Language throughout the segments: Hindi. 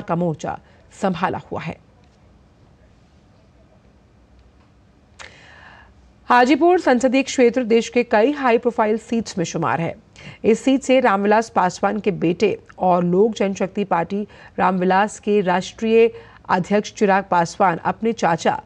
का मोर्चा संभाला हुआ है। हाजीपुर संसदीय क्षेत्र देश के कई हाई प्रोफाइल सीट्स में शुमार है। इस सीट से रामविलास पासवान के बेटे और लोक जनशक्ति पार्टी रामविलास के राष्ट्रीय अध्यक्ष चिराग पासवान अपने चाचा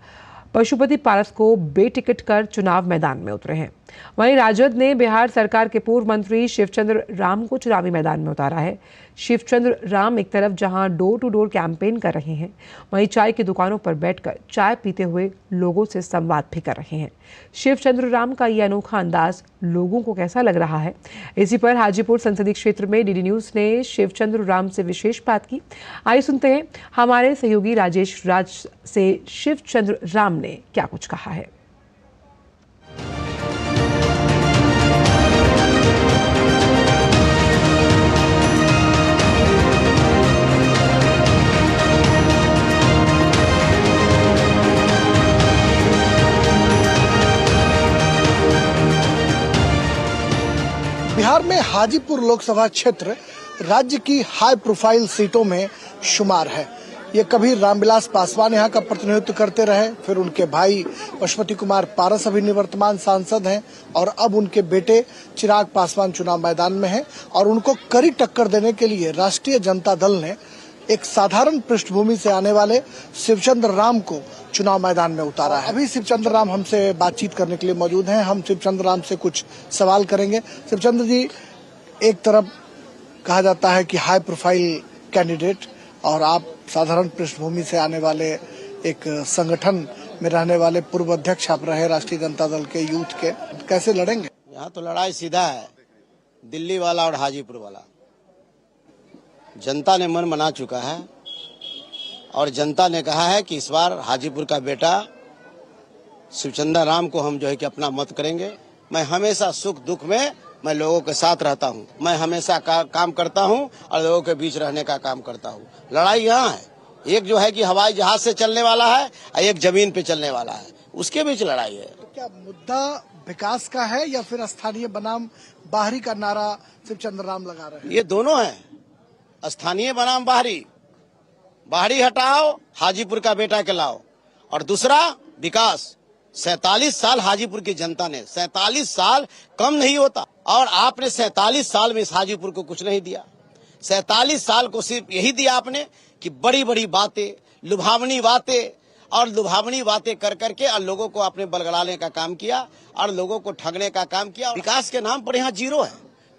पशुपति पारस को बेटिकट कर चुनाव मैदान में उतरे हैं। वहीं राजद ने बिहार सरकार के पूर्व मंत्री शिवचंद्र राम को चुनावी मैदान में उतारा है। शिवचंद्र राम एक तरफ जहां डोर टू डोर कैंपेन कर रहे हैं, वहीं चाय की दुकानों पर बैठकर चाय पीते हुए लोगों से संवाद भी कर रहे हैं। शिवचंद्र राम का यह अनोखा अंदाज लोगों को कैसा लग रहा है, इसी पर हाजीपुर संसदीय क्षेत्र में डीडी न्यूज ने शिवचंद्र राम से विशेष बात की। आइए सुनते हैं हमारे सहयोगी राजेश राज से शिवचंद्र राम ने क्या कुछ कहा है। बिहार में हाजीपुर लोकसभा क्षेत्र राज्य की हाई प्रोफाइल सीटों में शुमार है। ये कभी रामविलास पासवान यहाँ का प्रतिनिधित्व करते रहे, फिर उनके भाई पशुपति कुमार पारस अभी निवर्तमान सांसद हैं और अब उनके बेटे चिराग पासवान चुनाव मैदान में हैं और उनको कड़ी टक्कर देने के लिए राष्ट्रीय जनता दल ने एक साधारण पृष्ठभूमि से आने वाले शिवचंद्र राम को चुनाव मैदान में उतारा है। अभी शिवचंद्र राम हमसे बातचीत करने के लिए मौजूद हैं। हम शिवचंद्र राम से कुछ सवाल करेंगे। शिवचंद्र जी, एक तरफ कहा जाता है कि हाई प्रोफाइल कैंडिडेट और आप साधारण पृष्ठभूमि से आने वाले एक संगठन में रहने वाले पूर्व अध्यक्ष आप रहे राष्ट्रीय जनता दल के यूथ के, कैसे लड़ेंगे? यहाँ तो लड़ाई सीधा है, दिल्ली वाला और हाजीपुर वाला। जनता ने मन बना चुका है और जनता ने कहा है कि इस बार हाजीपुर का बेटा शिवचंद्र राम को हम जो है कि अपना मत करेंगे। मैं हमेशा सुख दुख में मैं लोगों के साथ रहता हूं, मैं हमेशा काम करता हूं और लोगों के बीच रहने का काम करता हूं। लड़ाई यहाँ है, एक जो है कि हवाई जहाज से चलने वाला है और एक जमीन पे चलने वाला है, उसके बीच लड़ाई है। तो क्या मुद्दा विकास का है या फिर स्थानीय बनाम बाहरी का नारा शिवचंद्र राम लगा रहे हैं? ये दोनों है, स्थानीय बनाम बाहरी। बाहरी हटाओ, हाजीपुर का बेटा के लाओ, और दूसरा विकास। 47 साल हाजीपुर की जनता ने, 47 साल कम नहीं होता, और आपने 47 साल में इस हाजीपुर को कुछ नहीं दिया। 47 साल को सिर्फ यही दिया आपने कि बड़ी बड़ी बातें, लुभावनी बातें कर करके और लोगों को आपने बलगड़ाने का काम किया और लोगों को ठगने का काम किया। विकास के नाम पर यहाँ जीरो है,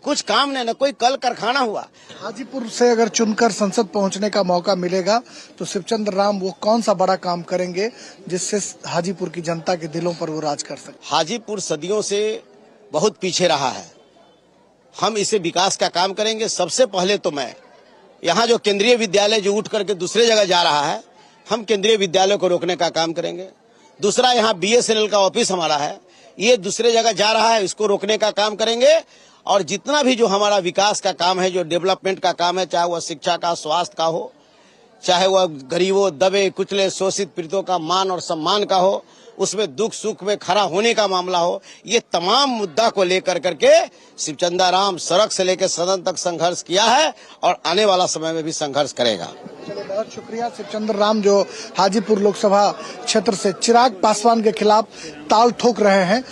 कुछ काम नहीं, न कोई कल कारखाना हुआ। हाजीपुर से अगर चुनकर संसद पहुंचने का मौका मिलेगा तो शिवचंद्र राम वो कौन सा बड़ा काम करेंगे जिससे हाजीपुर की जनता के दिलों पर वो राज कर सके? हाजीपुर सदियों से बहुत पीछे रहा है, हम इसे विकास का काम करेंगे। सबसे पहले तो मैं यहाँ जो केंद्रीय विद्यालय जो उठ करके दूसरे जगह जा रहा है, हम केंद्रीय विद्यालय को रोकने का काम करेंगे। दूसरा, यहाँ BSNL का ऑफिस हमारा है, ये दूसरे जगह जा रहा है, इसको रोकने का काम करेंगे। और जितना भी जो हमारा विकास का काम है, जो डेवलपमेंट का काम है, चाहे वह शिक्षा का, स्वास्थ्य का हो, चाहे वह गरीबों, दबे कुचले, शोषित पीड़ितों का मान और सम्मान का हो, उसमें दुख सुख में खड़ा होने का मामला हो, ये तमाम मुद्दा को लेकर करके शिवचंद्र राम सड़क से लेकर सदन तक संघर्ष किया है और आने वाला समय में भी संघर्ष करेगा। चलिए, बहुत शुक्रिया। शिवचंद्र राम जो हाजीपुर लोकसभा क्षेत्र से चिराग पासवान के खिलाफ ताल ठोक रहे हैं,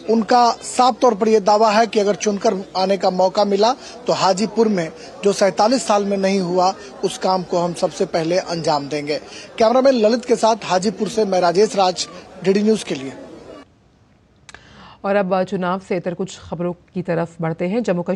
उनका साफ तौर पर यह दावा है कि अगर चुनकर आने का मौका मिला तो हाजीपुर में जो 47 साल में नहीं हुआ उस काम को हम सबसे पहले अंजाम देंगे। कैमरामैन ललित के साथ हाजीपुर से मैं राजेश राज, डीडी न्यूज के लिए। और अब चुनाव से इतर कुछ खबरों की तरफ बढ़ते हैं। जम्मू कश्मीर